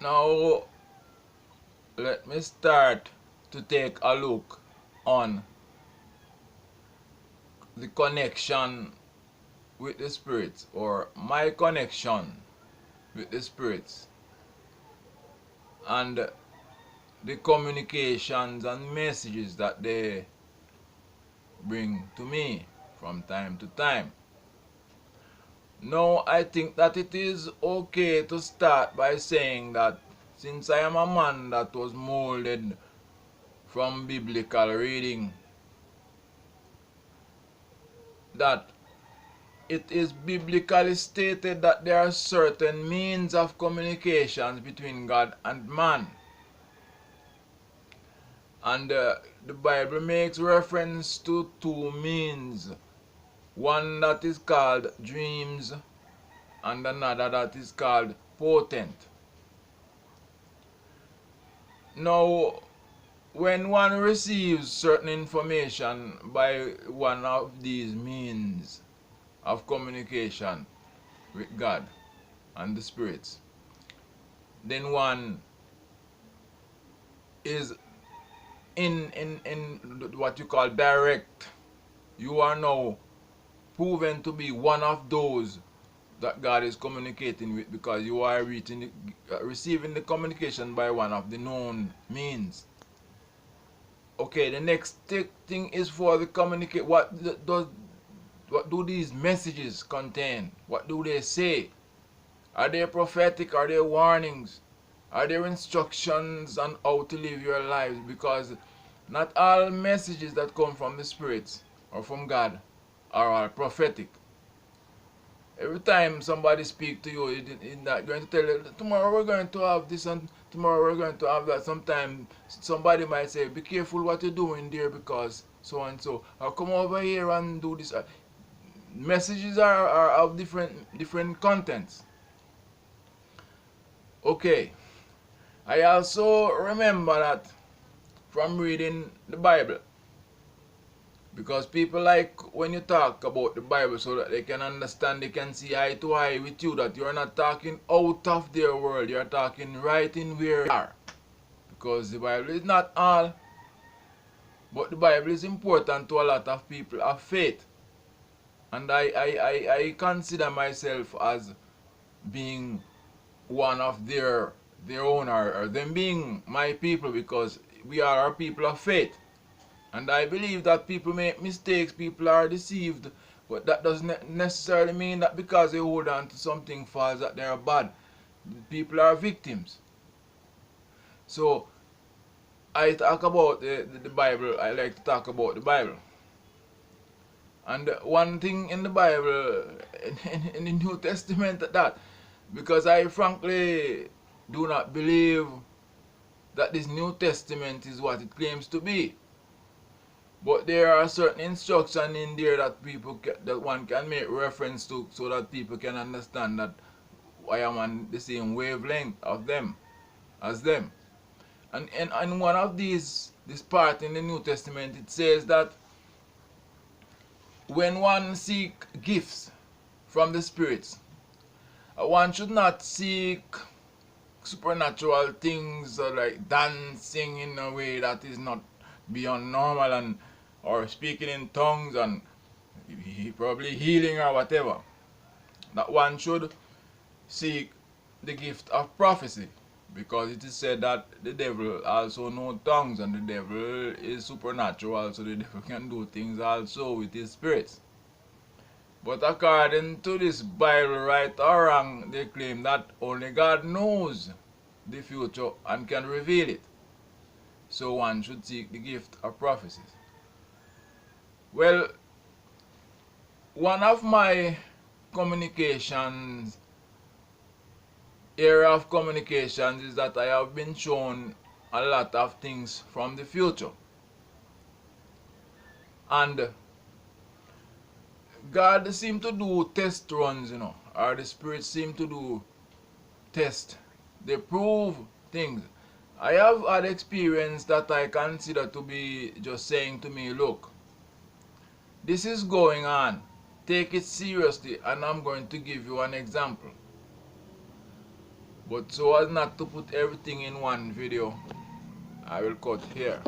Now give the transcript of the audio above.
Now, let me start to take a look on the connection with the spirits, or my connection with the spirits, and the communications and messages that they bring to me from time to time. Now, I think that it is okay to start by saying that since I am a man that was molded from biblical reading, that it is biblically stated that there are certain means of communications between God and man. And the Bible makes reference to two means. One that is called dreams and another that is called potent. Now, when one receives certain information by one of these means of communication with God and the spirits, then one is in what you call direct. You are now proven to be one of those that God is communicating with, because you are receiving the communication by one of the known means. Okay, the next thing is for the communicate. What do these messages contain? What do they say? Are they prophetic? Are they warnings? Are there instructions on how to live your lives? Because not all messages that come from the spirits or from God are all prophetic. Every time somebody speak to you, it's not going to tell you, tomorrow we're going to have this and tomorrow we're going to have that. Sometimes somebody might say, be careful what you're doing there because so and so. Or come over here and do this. Messages are of different contents. Okay. I also remember that from reading the Bible, because people like when you talk about the Bible so that they can understand, they can see eye to eye with you, that you're not talking out of their world, you're talking right in where you are. Because the Bible is not all, but the Bible is important to a lot of people of faith. And I consider myself as being one of their own, or them being my people, because we are a people of faith. And I believe that people make mistakes, people are deceived, but that doesn't necessarily mean that because they hold on to something false that they are bad. People are victims. So I talk about the Bible. I like to talk about the Bible. And one thing in the Bible, in the New Testament, that because I frankly do not believe that this New Testament is what it claims to be. But there are certain instructions in there that that one can make reference to, so that people can understand that I am on the same wavelength of them as them. And in one of this part in the New Testament, it says that when one seek gifts from the spirits, one should not seek supernatural things, like dancing in a way that is not beyond normal, and or speaking in tongues and probably healing or whatever. That one should seek the gift of prophecy, because it is said that the devil also knows tongues, and the devil is supernatural, so the devil can do things also with his spirits. But according to this Bible, right or wrong, they claim that only God knows the future and can reveal it. So one should seek the gift of prophecies. Well, one of my communications, area of communications, is that I have been shown a lot of things from the future. And God seem to do test runs, or the spirits seem to do test. They prove things. I have had experience that I consider to be just saying to me, look, this is going on. Take it seriously, and I'm going to give you an example. But so as not to put everything in one video, I will cut here.